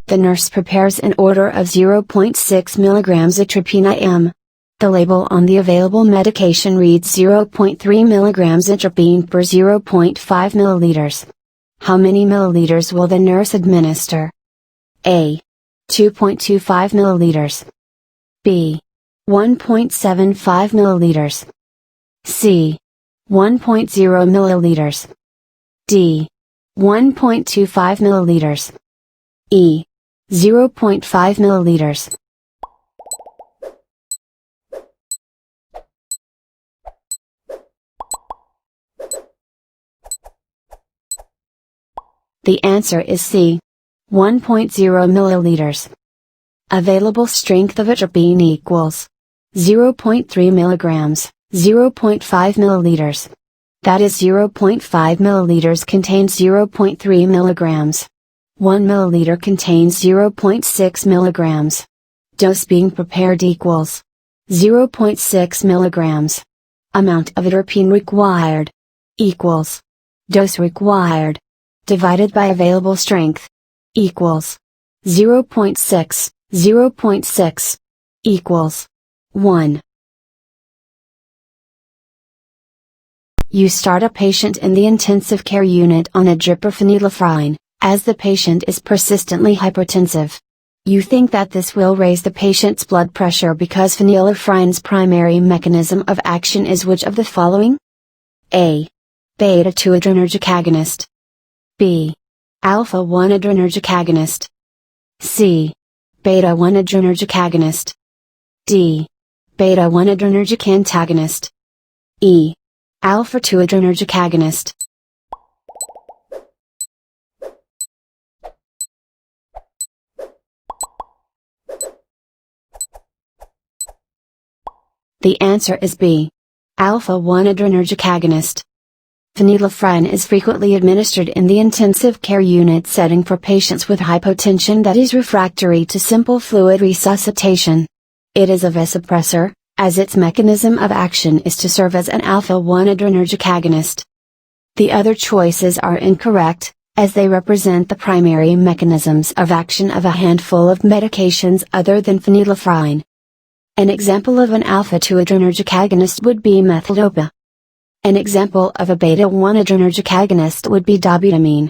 The nurse prepares an order of 0.6 mg atropine IM. The label on the available medication reads 0.3 mg atropine per 0.5 milliliters. How many milliliters will the nurse administer? A. 2.25 milliliters. B. 1.75 milliliters. C. 1.0 milliliters. D. 1.25 milliliters. E. 0.5 milliliters. The answer is C. 1.0 milliliters. Available strength of atropine equals 0.3 milligrams, 0.5 milliliters. That is 0.5 milliliters contains 0.3 milligrams. 1 milliliter contains 0.6 milligrams. Dose being prepared equals 0.6 milligrams. Amount of atropine required equals dose required divided by available strength equals 0.6, 0.6 equals 1. You start a patient in the intensive care unit on a drip of phenylephrine, as the patient is persistently hypertensive. You think that this will raise the patient's blood pressure because phenylephrine's primary mechanism of action is which of the following? A. Beta-2 adrenergic agonist. B. Alpha-1 adrenergic agonist. C. Beta-1 adrenergic agonist. D. Beta-1 adrenergic antagonist. E. Alpha-2 adrenergic agonist. The answer is B. Alpha-1 adrenergic agonist. Phenylephrine is frequently administered in the intensive care unit setting for patients with hypotension that is refractory to simple fluid resuscitation. It is a vasopressor, as its mechanism of action is to serve as an alpha-1 adrenergic agonist. The other choices are incorrect, as they represent the primary mechanisms of action of a handful of medications other than phenylephrine. An example of an alpha-2 adrenergic agonist would be methyldopa. An example of a beta-1 adrenergic agonist would be dobutamine.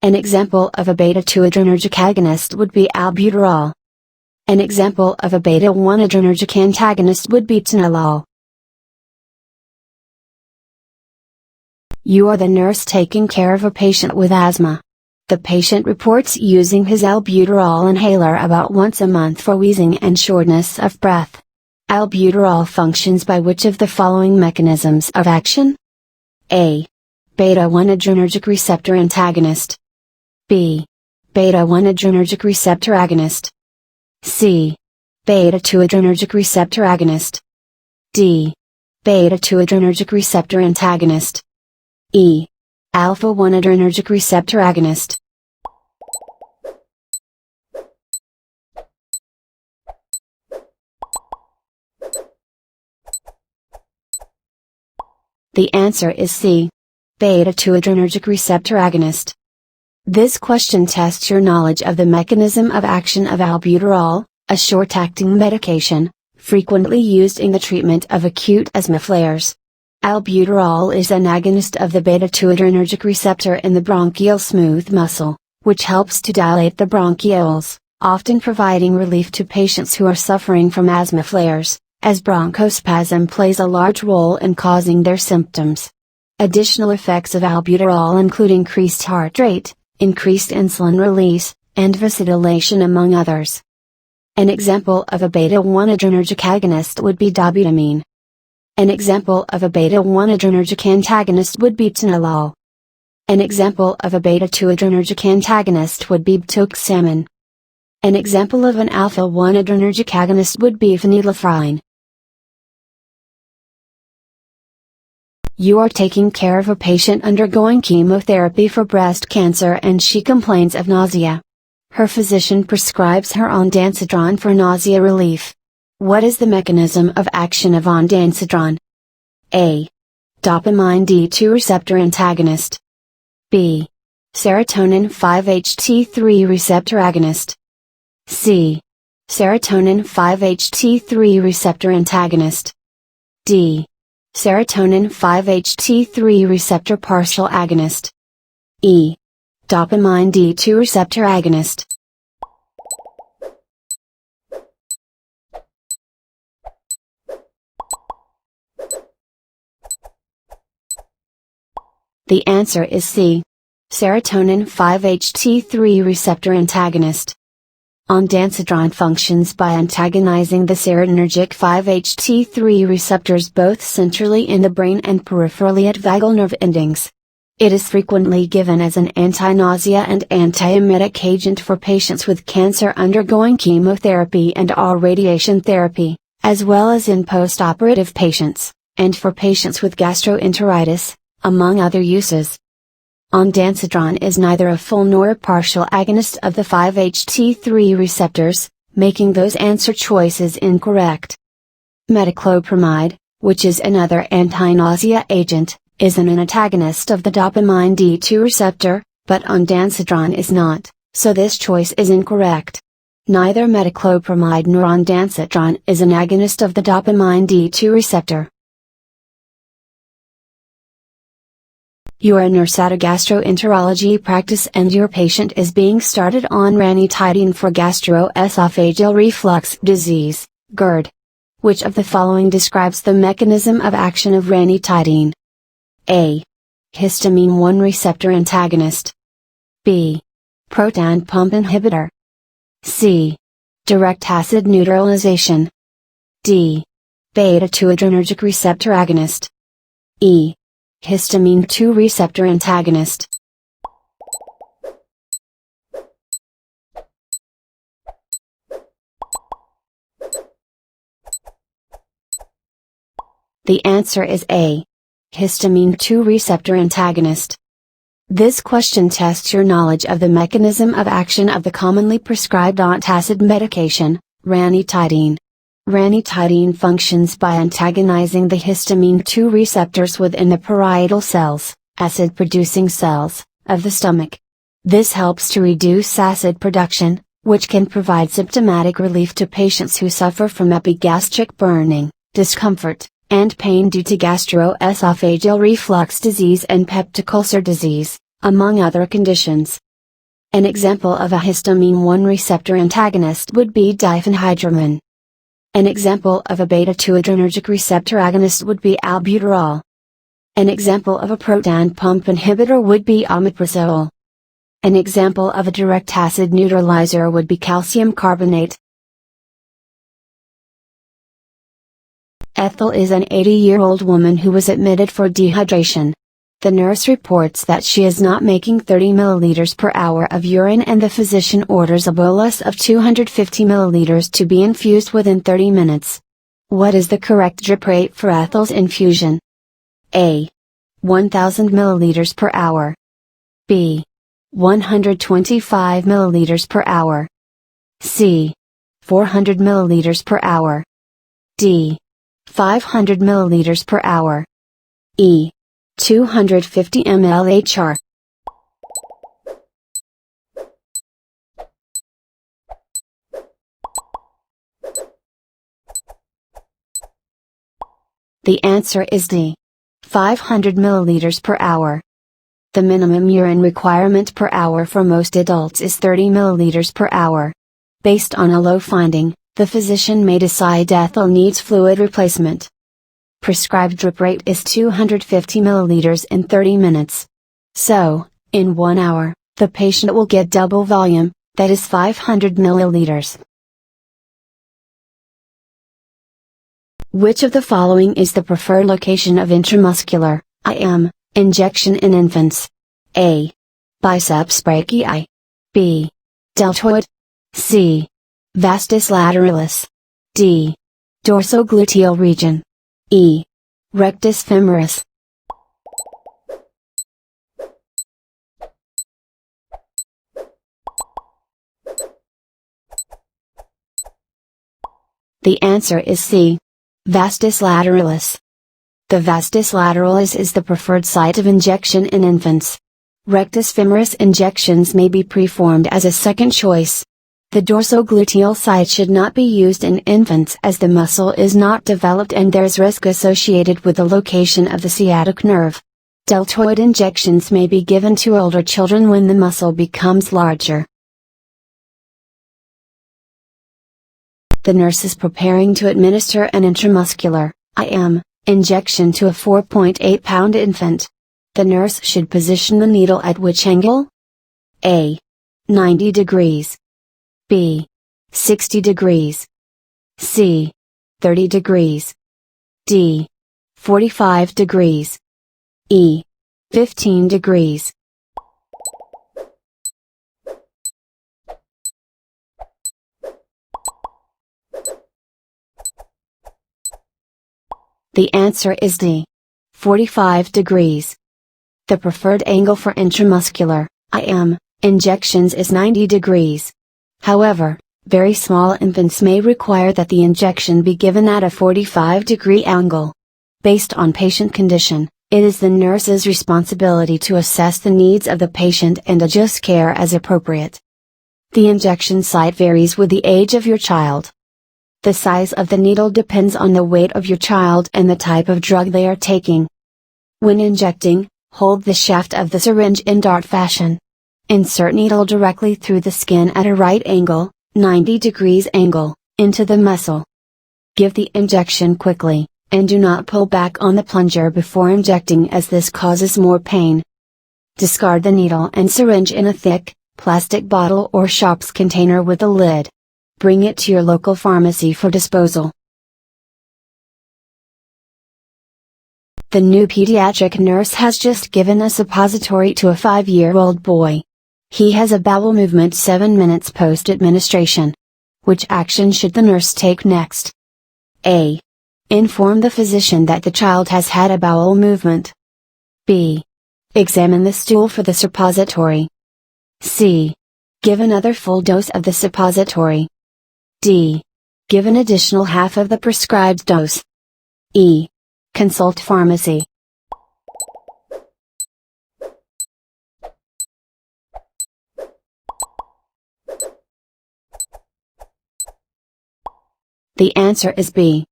An example of a beta-2 adrenergic agonist would be albuterol. An example of a beta-1 adrenergic antagonist would be atenolol. You are the nurse taking care of a patient with asthma. The patient reports using his albuterol inhaler about once a month for wheezing and shortness of breath. Albuterol functions by which of the following mechanisms of action? A. Beta-1 adrenergic receptor antagonist. B. Beta-1 adrenergic receptor agonist. C. Beta-2 adrenergic receptor agonist. D. Beta-2 adrenergic receptor antagonist. E. Alpha-1 adrenergic receptor agonist. The answer is C. Beta-2 adrenergic receptor agonist. This question tests your knowledge of the mechanism of action of albuterol, a short-acting medication, frequently used in the treatment of acute asthma flares. Albuterol is an agonist of the beta-2 adrenergic receptor in the bronchial smooth muscle, which helps to dilate the bronchioles, often providing relief to patients who are suffering from asthma flares, as bronchospasm plays a large role in causing their symptoms. Additional effects of albuterol include increased heart rate, increased insulin release, and vasodilation among others. An example of a beta-1 adrenergic agonist would be dobutamine. An example of a beta-1 adrenergic antagonist would be atenolol. An example of a beta-2 adrenergic antagonist would be bitoxamine. An example of an alpha-1 adrenergic agonist would be phenylephrine. You are taking care of a patient undergoing chemotherapy for breast cancer and she complains of nausea. Her physician prescribes her ondansetron for nausea relief. What is the mechanism of action of ondansetron? A. Dopamine D2 receptor antagonist. B. Serotonin 5-HT3 receptor agonist. C. Serotonin 5-HT3 receptor antagonist. D. Serotonin 5-HT3 receptor partial agonist. E. Dopamine D2 receptor agonist. The answer is C. Serotonin 5-HT3 receptor antagonist. Ondansetron functions by antagonizing the serotonergic 5-HT3 receptors both centrally in the brain and peripherally at vagal nerve endings. It is frequently given as an anti-nausea and antiemetic agent for patients with cancer undergoing chemotherapy and/or radiation therapy, as well as in post-operative patients, and for patients with gastroenteritis, among other uses. Ondansetron is neither a full nor a partial agonist of the 5-HT3 receptors, making those answer choices incorrect. Metoclopramide, which is another anti-nausea agent, is an antagonist of the dopamine D2 receptor, but ondansetron is not, so this choice is incorrect. Neither metoclopramide nor ondansetron is an agonist of the dopamine D2 receptor. You are a nurse at a gastroenterology practice and your patient is being started on ranitidine for gastroesophageal reflux disease, GERD. Which of the following describes the mechanism of action of ranitidine? A. Histamine 1 receptor antagonist. B. Proton pump inhibitor. C. Direct acid neutralization. D. Beta-2 adrenergic receptor agonist. E. Histamine 2 receptor antagonist. The answer is A. Histamine 2 receptor antagonist. This question tests your knowledge of the mechanism of action of the commonly prescribed antacid medication, ranitidine. Ranitidine functions by antagonizing the histamine 2 receptors within the parietal cells, acid-producing cells, of the stomach. This helps to reduce acid production, which can provide symptomatic relief to patients who suffer from epigastric burning, discomfort, and pain due to gastroesophageal reflux disease and peptic ulcer disease, among other conditions. An example of a histamine 1 receptor antagonist would be diphenhydramine. An example of a beta-2 adrenergic receptor agonist would be albuterol. An example of a proton pump inhibitor would be omeprazole. An example of a direct acid neutralizer would be calcium carbonate. Ethel is an 80-year-old woman who was admitted for dehydration. The nurse reports that she is not making 30 milliliters per hour of urine and the physician orders a bolus of 250 milliliters to be infused within 30 minutes. What is the correct drip rate for Ethel's infusion? A. 1000 milliliters per hour. B. 125 milliliters per hour. C. 400 milliliters per hour. D. 500 milliliters per hour. E. 250 ml HR. The answer is D. 500 milliliters per hour. The minimum urine requirement per hour for most adults is 30 milliliters per hour. Based on a low finding, the physician may decide Ethel needs fluid replacement. Prescribed drip rate is 250 milliliters in 30 minutes. So, in 1 hour, the patient will get double volume, that is 500 milliliters. Which of the following is the preferred location of intramuscular, IM, injection in infants? A. Biceps brachii. B. Deltoid. C. Vastus lateralis. D. Dorsogluteal region. E. Rectus femoris. The answer is C. Vastus lateralis. The vastus lateralis is the preferred site of injection in infants. Rectus femoris injections may be performed as a second choice. The dorsogluteal site should not be used in infants as the muscle is not developed and there's risk associated with the location of the sciatic nerve. Deltoid injections may be given to older children when the muscle becomes larger. The nurse is preparing to administer an intramuscular, IM, injection to a 4.8-pound infant. The nurse should position the needle at which angle? A. 90 degrees. B. 60 degrees. C. 30 degrees. D. 45 degrees. E. 15 degrees. The answer is D. 45 degrees. The preferred angle for intramuscular, IM, injections is 90 degrees. However, very small infants may require that the injection be given at a 45-degree angle. Based on patient condition, it is the nurse's responsibility to assess the needs of the patient and adjust care as appropriate. The injection site varies with the age of your child. The size of the needle depends on the weight of your child and the type of drug they are taking. When injecting, hold the shaft of the syringe in dart fashion. Insert needle directly through the skin at a right angle, 90 degrees angle, into the muscle. Give the injection quickly, and do not pull back on the plunger before injecting as this causes more pain. Discard the needle and syringe in a thick, plastic bottle or sharps container with a lid. Bring it to your local pharmacy for disposal. The new pediatric nurse has just given a suppository to a 5-year-old boy. He has a bowel movement 7 minutes post-administration. Which action should the nurse take next? A. Inform the physician that the child has had a bowel movement. B. Examine the stool for the suppository. C. Give another full dose of the suppository. D. Give an additional half of the prescribed dose. E. Consult pharmacy. The answer is B.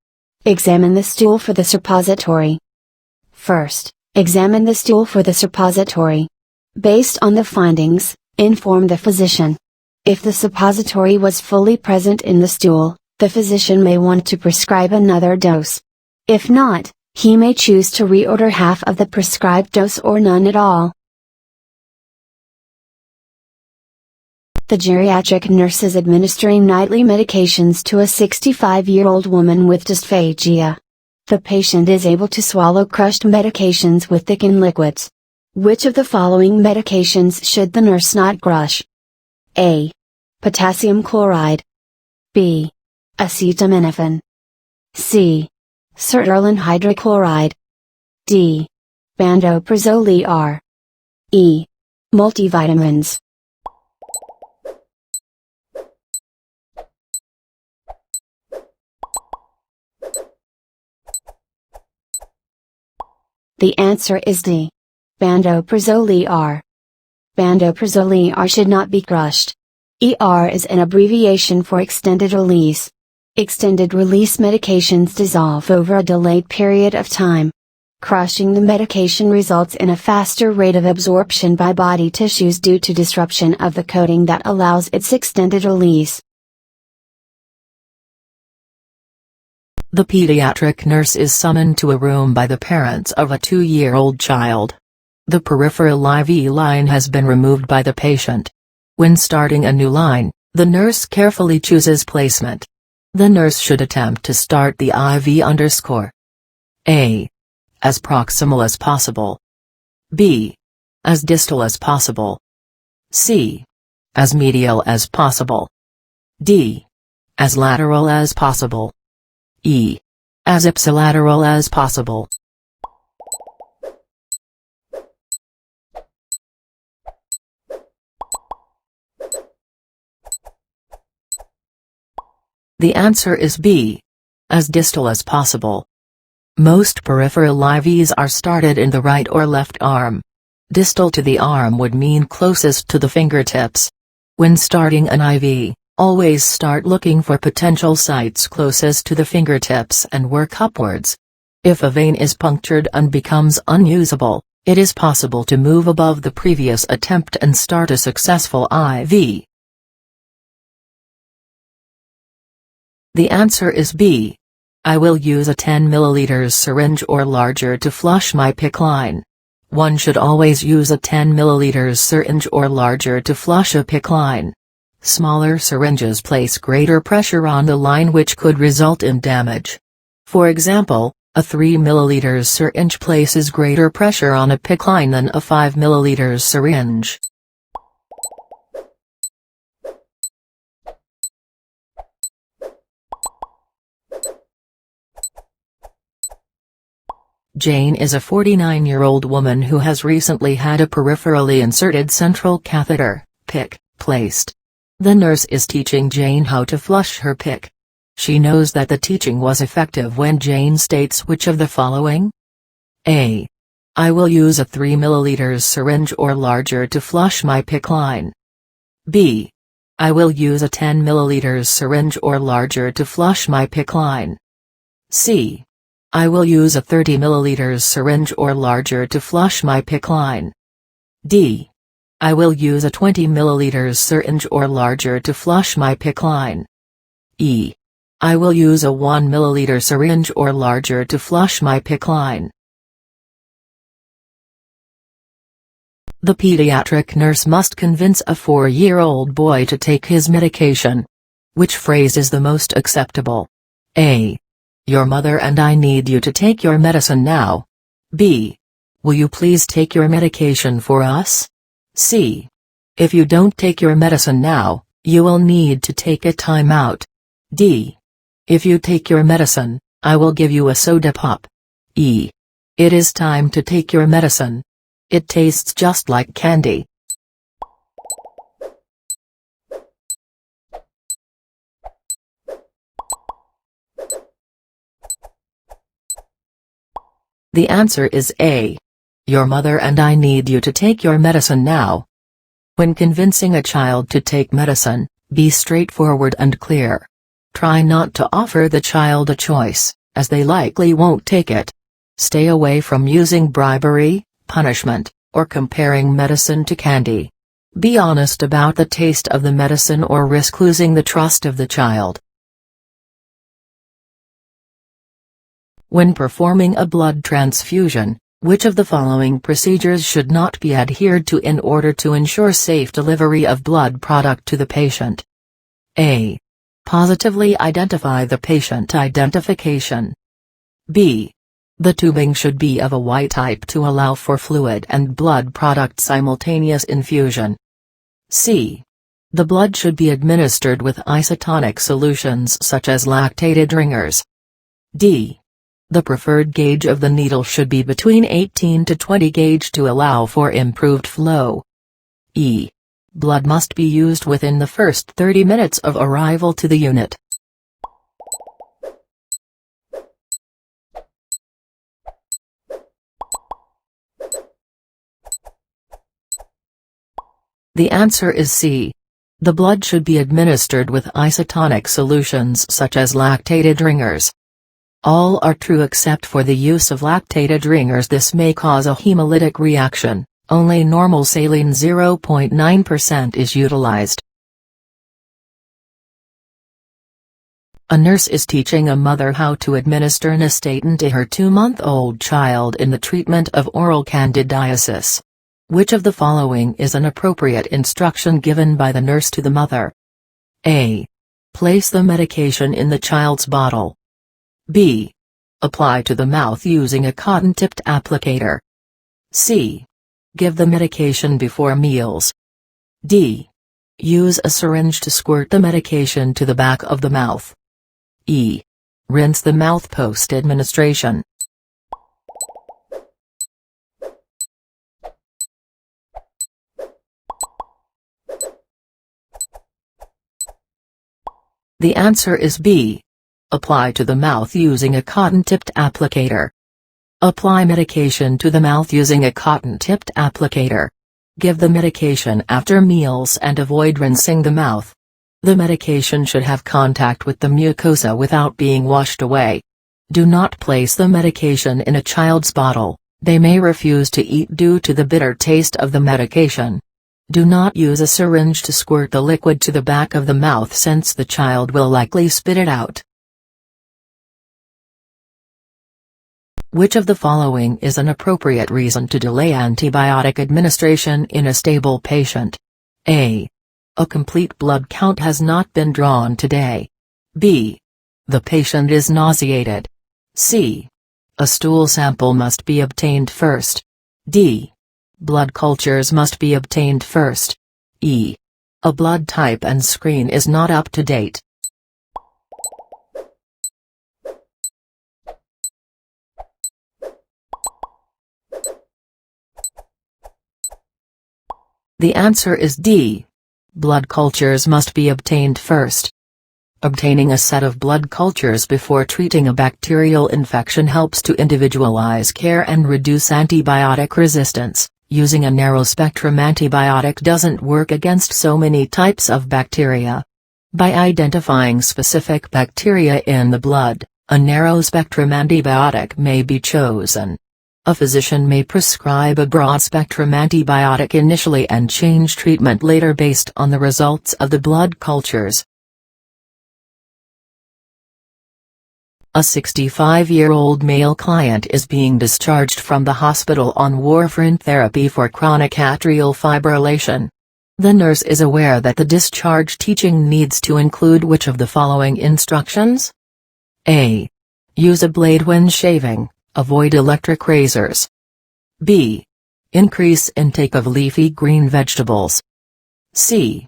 Examine the stool for the suppository. First, examine the stool for the suppository. Based on the findings, inform the physician. If the suppository was fully present in the stool, the physician may want to prescribe another dose. If not, he may choose to reorder half of the prescribed dose or none at all. The geriatric nurse is administering nightly medications to a 65-year-old woman with dysphagia. The patient is able to swallow crushed medications with thickened liquids. Which of the following medications should the nurse not crush? A. Potassium chloride. B. Acetaminophen. C. Sertraline hydrochloride. D. Bandoprazole R. E. Multivitamins. The answer is D. Bandoprazole R. Bandoprazole R should not be crushed. ER is an abbreviation for extended release. Extended release medications dissolve over a delayed period of time. Crushing the medication results in a faster rate of absorption by body tissues due to disruption of the coating that allows its extended release. The pediatric nurse is summoned to a room by the parents of a 2-year-old child. The peripheral IV line has been removed by the patient. When starting a new line, the nurse carefully chooses placement. The nurse should attempt to start the IV A. As proximal as possible. B. As distal as possible. C. As medial as possible. D. As lateral as possible. E. As ipsilateral as possible. The answer is B. As distal as possible. Most peripheral IVs are started in the right or left arm. Distal to the arm would mean closest to the fingertips. When starting an IV, Always start looking for potential sites closest to the fingertips and work upwards. If a vein is punctured and becomes unusable, it is possible to move above the previous attempt and start a successful IV. The answer is B. I will use a 10 ml syringe or larger to flush my PICC line. One should always use a 10 ml syringe or larger to flush a PICC line. Smaller syringes place greater pressure on the line, which could result in damage. For example, a 3 ml syringe places greater pressure on a PICC line than a 5 ml syringe. Jane is a 49-year-old woman who has recently had a peripherally inserted central catheter, PICC, placed. The nurse is teaching Jane how to flush her PICC. She knows that the teaching was effective when Jane states which of the following? A. I will use a 3 ml syringe or larger to flush my PICC line. B. I will use a 10 ml syringe or larger to flush my PICC line. C. I will use a 30 ml syringe or larger to flush my PICC line. D. I will use a 20 ml syringe or larger to flush my PICC line. E. I will use a 1 ml syringe or larger to flush my PICC line. The pediatric nurse must convince a 4-year-old boy to take his medication. Which phrase is the most acceptable? A. Your mother and I need you to take your medicine now. B. Will you please take your medication for us? C. If you don't take your medicine now, you will need to take a time out. D. If you take your medicine, I will give you a soda pop. E. It is time to take your medicine. It tastes just like candy. The answer is A. Your mother and I need you to take your medicine now. When convincing a child to take medicine, be straightforward and clear. Try not to offer the child a choice, as they likely won't take it. Stay away from using bribery, punishment, or comparing medicine to candy. Be honest about the taste of the medicine or risk losing the trust of the child. When performing a blood transfusion, which of the following procedures should not be adhered to in order to ensure safe delivery of blood product to the patient? A. Positively identify the patient identification. B. The tubing should be of a white type to allow for fluid and blood product simultaneous infusion. C. The blood should be administered with isotonic solutions such as lactated ringers. D. The preferred gauge of the needle should be between 18 to 20 gauge to allow for improved flow. E. Blood must be used within the first 30 minutes of arrival to the unit. The answer is C. The blood should be administered with isotonic solutions such as lactated ringers. All are true except for the use of lactated ringers. This may cause a hemolytic reaction. Only normal saline 0.9% is utilized. A nurse is teaching a mother how to administer nystatin to her 2-month-old child in the treatment of oral candidiasis. Which of the following is an appropriate instruction given by the nurse to the mother? A. Place the medication in the child's bottle. B. Apply to the mouth using a cotton-tipped applicator. C. Give the medication before meals. D. Use a syringe to squirt the medication to the back of the mouth. E. Rinse the mouth post-administration. The answer is B. Apply to the mouth using a cotton-tipped applicator. Apply medication to the mouth using a cotton-tipped applicator. Give the medication after meals and avoid rinsing the mouth. The medication should have contact with the mucosa without being washed away. Do not place the medication in a child's bottle. They may refuse to eat due to the bitter taste of the medication. Do not use a syringe to squirt the liquid to the back of the mouth since the child will likely spit it out. Which of the following is an appropriate reason to delay antibiotic administration in a stable patient? A. A complete blood count has not been drawn today. B. The patient is nauseated. C. A stool sample must be obtained first. D. Blood cultures must be obtained first. E. A blood type and screen is not up to date. The answer is D. Blood cultures must be obtained first. Obtaining a set of blood cultures before treating a bacterial infection helps to individualize care and reduce antibiotic resistance. Using a narrow-spectrum antibiotic doesn't work against so many types of bacteria. By identifying specific bacteria in the blood, a narrow-spectrum antibiotic may be chosen. A physician may prescribe a broad-spectrum antibiotic initially and change treatment later based on the results of the blood cultures. A 65-year-old male client is being discharged from the hospital on warfarin therapy for chronic atrial fibrillation. The nurse is aware that the discharge teaching needs to include which of the following instructions? A. Use a blade when shaving. Avoid electric razors. B. Increase intake of leafy green vegetables. C.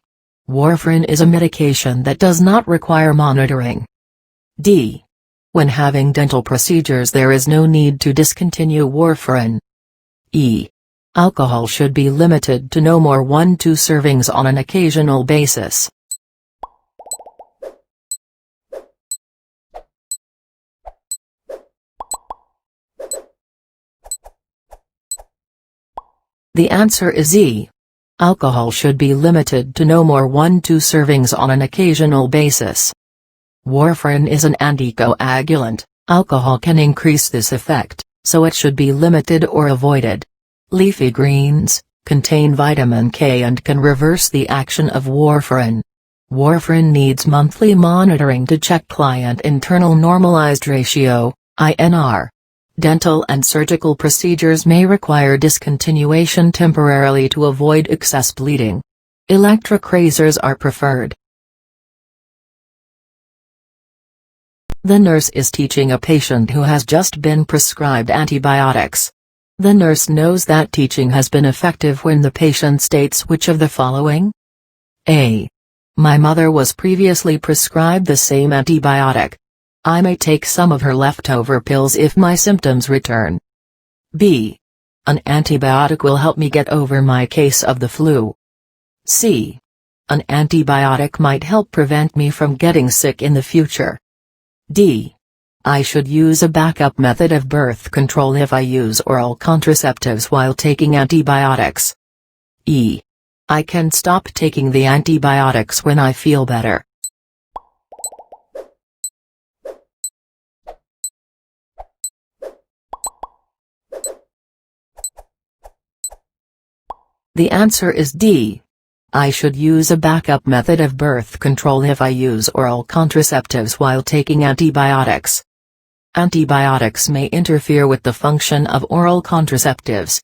Warfarin is a medication that does not require monitoring. D. When having dental procedures there is no need to discontinue warfarin. E. Alcohol should be limited to no more 1-2 servings on an occasional basis. The answer is E. Alcohol should be limited to no more 1-2 servings on an occasional basis. Warfarin is an anticoagulant. Alcohol can increase this effect, so it should be limited or avoided. Leafy greens contain vitamin K and can reverse the action of warfarin. Warfarin needs monthly monitoring to check client internal normalized ratio, INR. Dental and surgical procedures may require discontinuation temporarily to avoid excess bleeding. Electric razors are preferred. The nurse is teaching a patient who has just been prescribed antibiotics. The nurse knows that teaching has been effective when the patient states which of the following? A. My mother was previously prescribed the same antibiotic. I may take some of her leftover pills if my symptoms return. B. An antibiotic will help me get over my case of the flu. C. An antibiotic might help prevent me from getting sick in the future. D. I should use a backup method of birth control if I use oral contraceptives while taking antibiotics. E. I can stop taking the antibiotics when I feel better. The answer is D. I should use a backup method of birth control if I use oral contraceptives while taking antibiotics. Antibiotics may interfere with the function of oral contraceptives.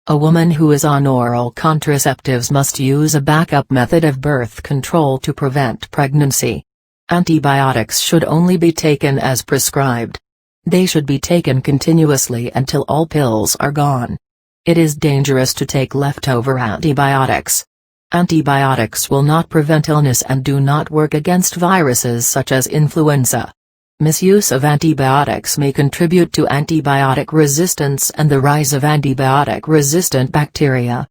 A woman who is on oral contraceptives must use a backup method of birth control to prevent pregnancy. Antibiotics should only be taken as prescribed. They should be taken continuously until all pills are gone. It is dangerous to take leftover antibiotics. Antibiotics will not prevent illness and do not work against viruses such as influenza. Misuse of antibiotics may contribute to antibiotic resistance and the rise of antibiotic-resistant bacteria.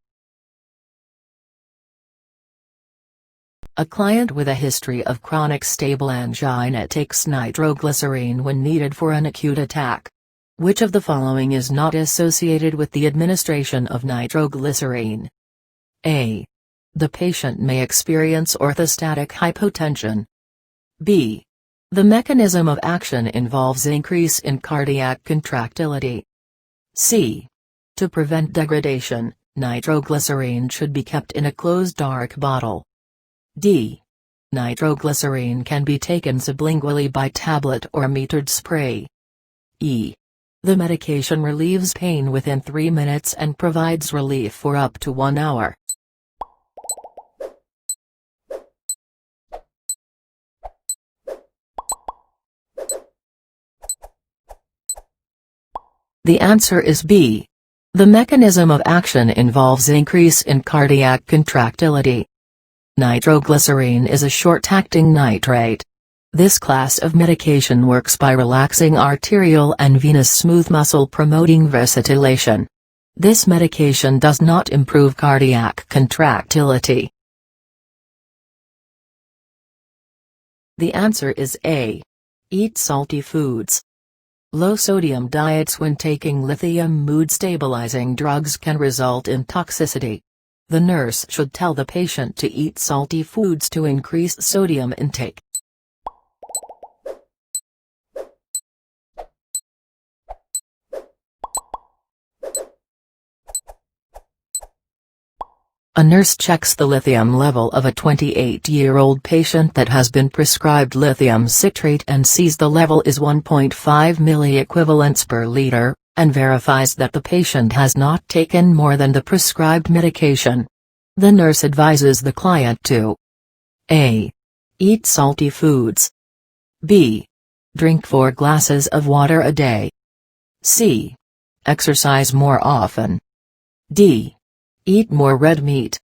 A client with a history of chronic stable angina takes nitroglycerine when needed for an acute attack. Which of the following is not associated with the administration of nitroglycerine? A. The patient may experience orthostatic hypotension. B. The mechanism of action involves increase in cardiac contractility. C. To prevent degradation, nitroglycerine should be kept in a closed dark bottle. D. Nitroglycerine can be taken sublingually by tablet or metered spray. E. The medication relieves pain within 3 minutes and provides relief for up to 1 hour. The answer is B. The mechanism of action involves increase in cardiac contractility. Nitroglycerine is a short-acting nitrate. This class of medication works by relaxing arterial and venous smooth muscle, promoting vasodilation. This medication does not improve cardiac contractility. The answer is A. Eat salty foods. Low-sodium diets when taking lithium mood-stabilizing drugs can result in toxicity. The nurse should tell the patient to eat salty foods to increase sodium intake. A nurse checks the lithium level of a 28-year-old patient that has been prescribed lithium citrate and sees the level is 1.5 milliequivalents per liter, and verifies that the patient has not taken more than the prescribed medication. The nurse advises the client to A. Eat salty foods. B. Drink 4 glasses of water a day. C. Exercise more often. D. Eat more red meat.